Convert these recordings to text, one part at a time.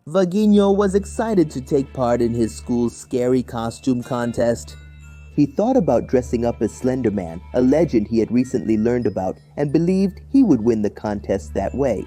Vaguinho was excited to take part in his school's scary costume contest. He thought about dressing up as Slenderman, a legend he had recently learned about, and believed he would win the contest that way.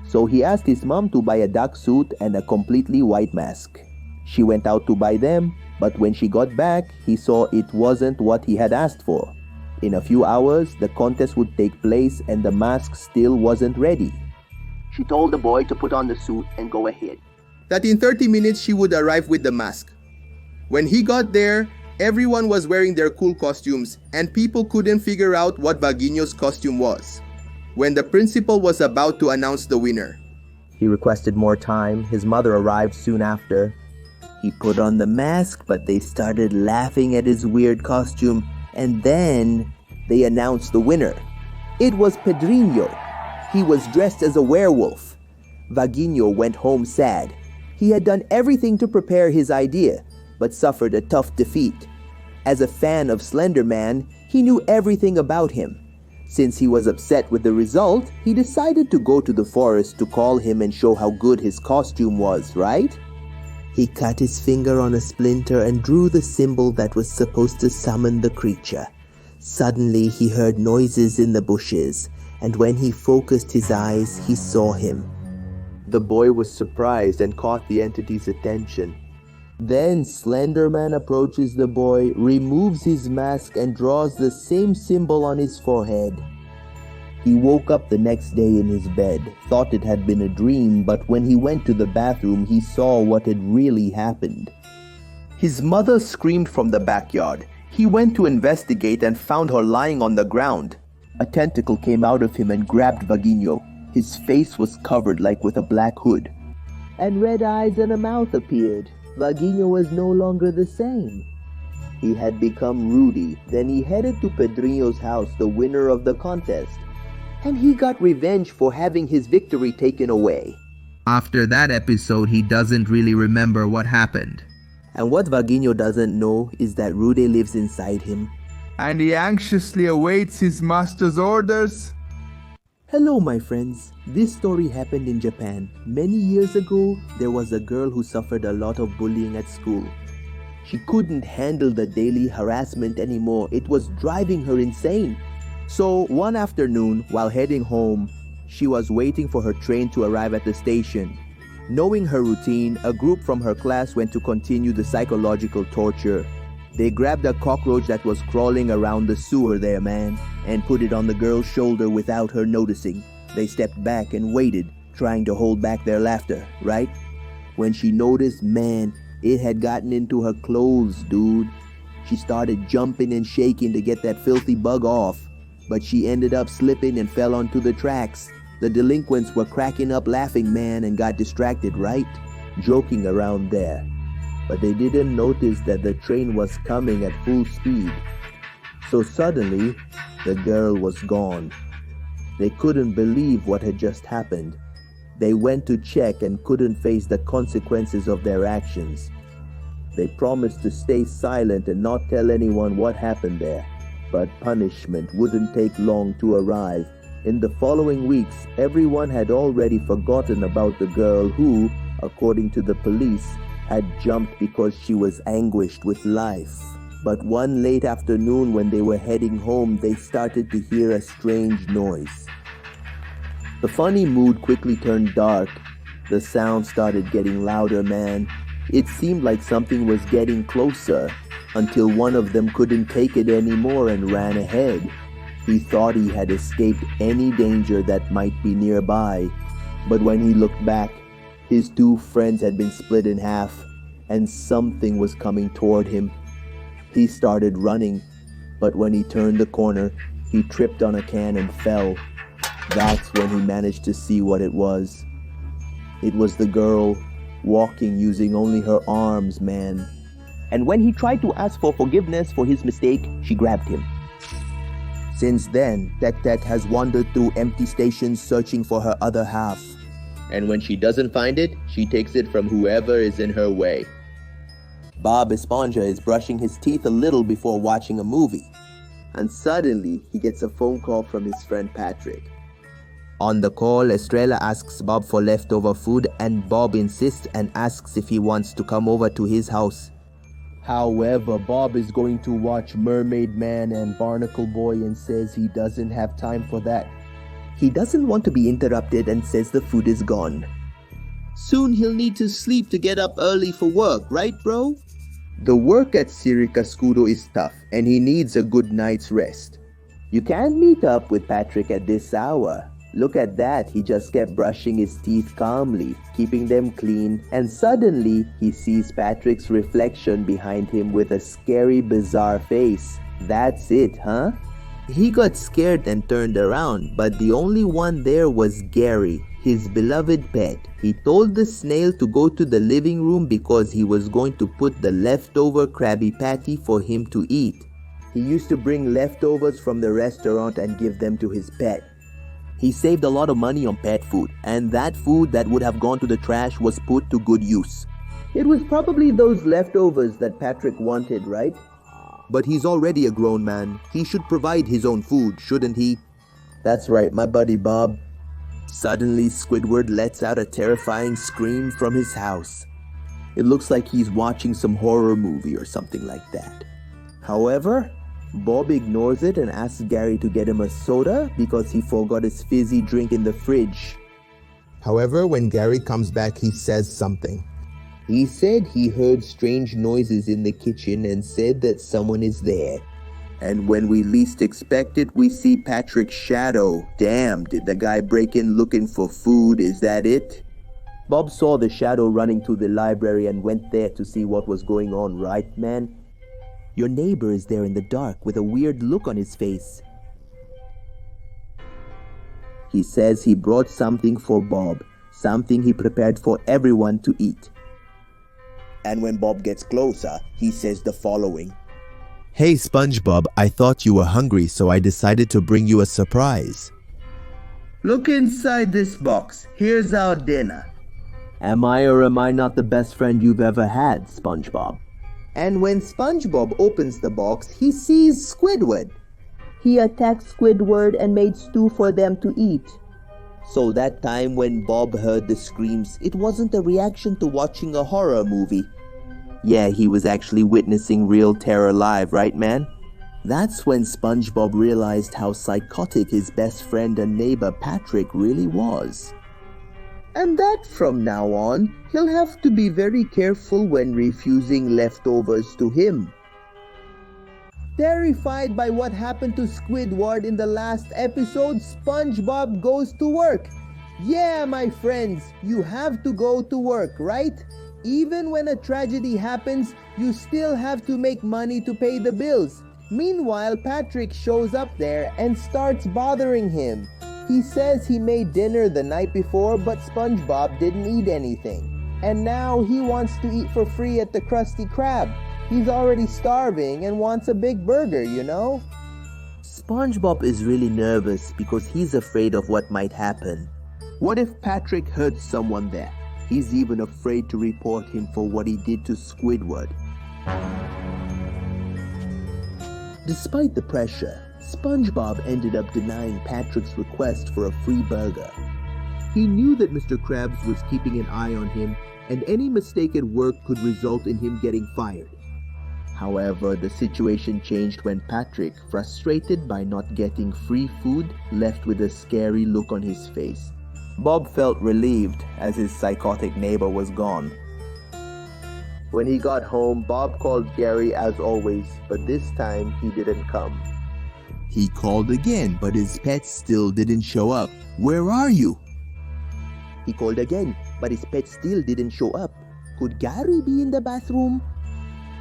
So he asked his mom to buy a duck suit and a completely white mask. She went out to buy them, but when she got back, he saw it wasn't what he had asked for. In a few hours, the contest would take place and the mask still wasn't ready. She told the boy to put on the suit and go ahead. That in 30 minutes she would arrive with the mask. When he got there, everyone was wearing their cool costumes and people couldn't figure out what Vaguinho's costume was. When the principal was about to announce the winner, he requested more time. His mother arrived soon after. He put on the mask, but they started laughing at his weird costume, and then they announced the winner. It was Pedrinho. He was dressed as a werewolf. Vaguinho went home sad. He had done everything to prepare his idea, but suffered a tough defeat. As a fan of Slenderman, he knew everything about him. Since he was upset with the result, he decided to go to the forest to call him and show how good his costume was, right? He cut his finger on a splinter and drew the symbol that was supposed to summon the creature. Suddenly, he heard noises in the bushes, and when he focused his eyes, he saw him. The boy was surprised and caught the entity's attention. Then Slenderman approaches the boy, removes his mask, and draws the same symbol on his forehead. He woke up the next day in his bed, thought it had been a dream, but when he went to the bathroom, he saw what had really happened. His mother screamed from the backyard. He went to investigate and found her lying on the ground. A tentacle came out of him and grabbed Vaguinho. His face was covered like with a black hood. And red eyes and a mouth appeared. Vaguinho was no longer the same. He had become Rudy. Then he headed to Pedrinho's house, the winner of the contest. And he got revenge for having his victory taken away. after that episode, he doesn't really remember what happened. And what Vaguinho doesn't know is that Rude lives inside him. And he anxiously awaits his master's orders. Hello, my friends. This story happened in Japan. Many years ago, there was a girl who suffered a lot of bullying at school. She couldn't handle the daily harassment anymore. It was driving her insane. So one afternoon, while heading home, she was waiting for her train to arrive at the station. Knowing her routine, a group from her class went to continue the psychological torture. They grabbed a cockroach that was crawling around the sewer there, man, and put it on the girl's shoulder without her noticing. They stepped back and waited, trying to hold back their laughter, right? When she noticed, man, it had gotten into her clothes, dude. She started jumping and shaking to get that filthy bug off, but she ended up slipping and fell onto the tracks. The delinquents were cracking up laughing, man, and got distracted, right? Joking around there. But they didn't notice that the train was coming at full speed. So suddenly, the girl was gone. They couldn't believe what had just happened. They went to check and couldn't face the consequences of their actions. They promised to stay silent and not tell anyone what happened there. But punishment wouldn't take long to arrive. In the following weeks, everyone had already forgotten about the girl who, according to the police, had jumped because she was anguished with life. But one late afternoon when they were heading home, they started to hear a strange noise. The funny mood quickly turned dark. The sound started getting louder, man. It seemed like something was getting closer, until one of them couldn't take it anymore and ran ahead. He thought he had escaped any danger that might be nearby, but when he looked back, his two friends had been split in half, and something was coming toward him. He started running, but when he turned the corner, he tripped on a can and fell. That's when he managed to see what it was. It was the girl, walking using only her arms, man. And when he tried to ask for forgiveness for his mistake, she grabbed him. Since then, Tek-Tek has wandered through empty stations searching for her other half. And when she doesn't find it, she takes it from whoever is in her way. Bob Esponja is brushing his teeth a little before watching a movie. And suddenly, he gets a phone call from his friend Patrick. On the call, Estrella asks Bob for leftover food and Bob insists and asks if he wants to come over to his house. However, Bob is going to watch Mermaid Man and Barnacle Boy and says he doesn't have time for that. He doesn't want to be interrupted and says the food is gone. Soon he'll need to sleep to get up early for work, right bro? The work at Siricascudo is tough and he needs a good night's rest. You can't meet up with Patrick at this hour. Look at that, he just kept brushing his teeth calmly, keeping them clean, and suddenly he sees Patrick's reflection behind him with a scary, bizarre face. That's it, huh? He got scared and turned around, but the only one there was Gary, his beloved pet. He told the snail to go to the living room because he was going to put the leftover Krabby Patty for him to eat. He used to bring leftovers from the restaurant and give them to his pet. He saved a lot of money on pet food, and that food that would have gone to the trash was put to good use. It was probably those leftovers that Patrick wanted, right? But he's already a grown man. He should provide his own food, shouldn't he? That's right, my buddy Bob. Suddenly, Squidward lets out a terrifying scream from his house. It looks like he's watching some horror movie or something like that. However, Bob ignores it and asks Gary to get him a soda because he forgot his fizzy drink in the fridge. However, when Gary comes back, he says something. He said he heard strange noises in the kitchen and said that someone is there. And when we least expect it, we see Patrick's shadow. Damn, did the guy break in looking for food? Is that it? Bob saw the shadow running to the library and went there to see what was going on, right, man? Your neighbor is there in the dark with a weird look on his face. He says he brought something for Bob, something he prepared for everyone to eat. And when Bob gets closer, he says the following. Hey SpongeBob, I thought you were hungry, so I decided to bring you a surprise. Look inside this box. Here's our dinner. Am I or am I not the best friend you've ever had, SpongeBob? And when SpongeBob opens the box, he sees Squidward. He attacked Squidward and made stew for them to eat. So that time when Bob heard the screams, it wasn't a reaction to watching a horror movie. Yeah, he was actually witnessing real terror live, right man? That's when SpongeBob realized how psychotic his best friend and neighbor Patrick really was. And that from now on, he'll have to be very careful when refusing leftovers to him. Terrified by what happened to Squidward in the last episode, SpongeBob goes to work. Yeah, my friends, you have to go to work, right? Even when a tragedy happens, you still have to make money to pay the bills. Meanwhile, Patrick shows up there and starts bothering him. He says he made dinner the night before, but SpongeBob didn't eat anything. And now he wants to eat for free at the Krusty Krab. He's already starving and wants a big burger, you know? SpongeBob is really nervous because he's afraid of what might happen. What if Patrick hurts someone there? He's even afraid to report him for what he did to Squidward. Despite the pressure, SpongeBob ended up denying Patrick's request for a free burger. He knew that Mr. Krabs was keeping an eye on him, and any mistake at work could result in him getting fired. However, the situation changed when Patrick, frustrated by not getting free food, left with a scary look on his face. Bob felt relieved as his psychotic neighbor was gone. When he got home, Bob called Gary as always, but this time he didn't come. He called again, but his pet still didn't show up. Where are you? He called again, but his pet still didn't show up. Could Gary be in the bathroom?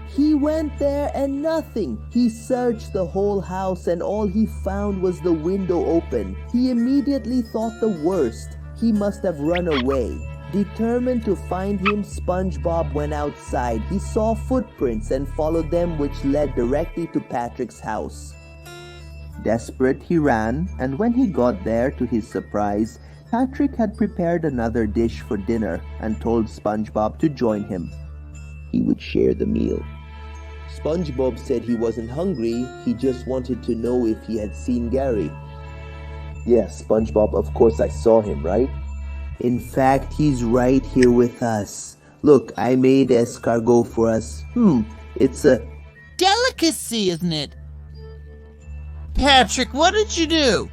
He went there and nothing. He searched the whole house and all he found was the window open. He immediately thought the worst. He must have run away. Determined to find him, SpongeBob went outside. He saw footprints and followed them, which led directly to Patrick's house. Desperate, he ran, and when he got there, to his surprise, Patrick had prepared another dish for dinner and told SpongeBob to join him. He would share the meal. SpongeBob said he wasn't hungry, he just wanted to know if he had seen Gary. Yes, SpongeBob, of course I saw him, right? In fact, he's right here with us. Look, I made escargot for us. It's a... Delicacy, isn't it? Patrick, what did you do?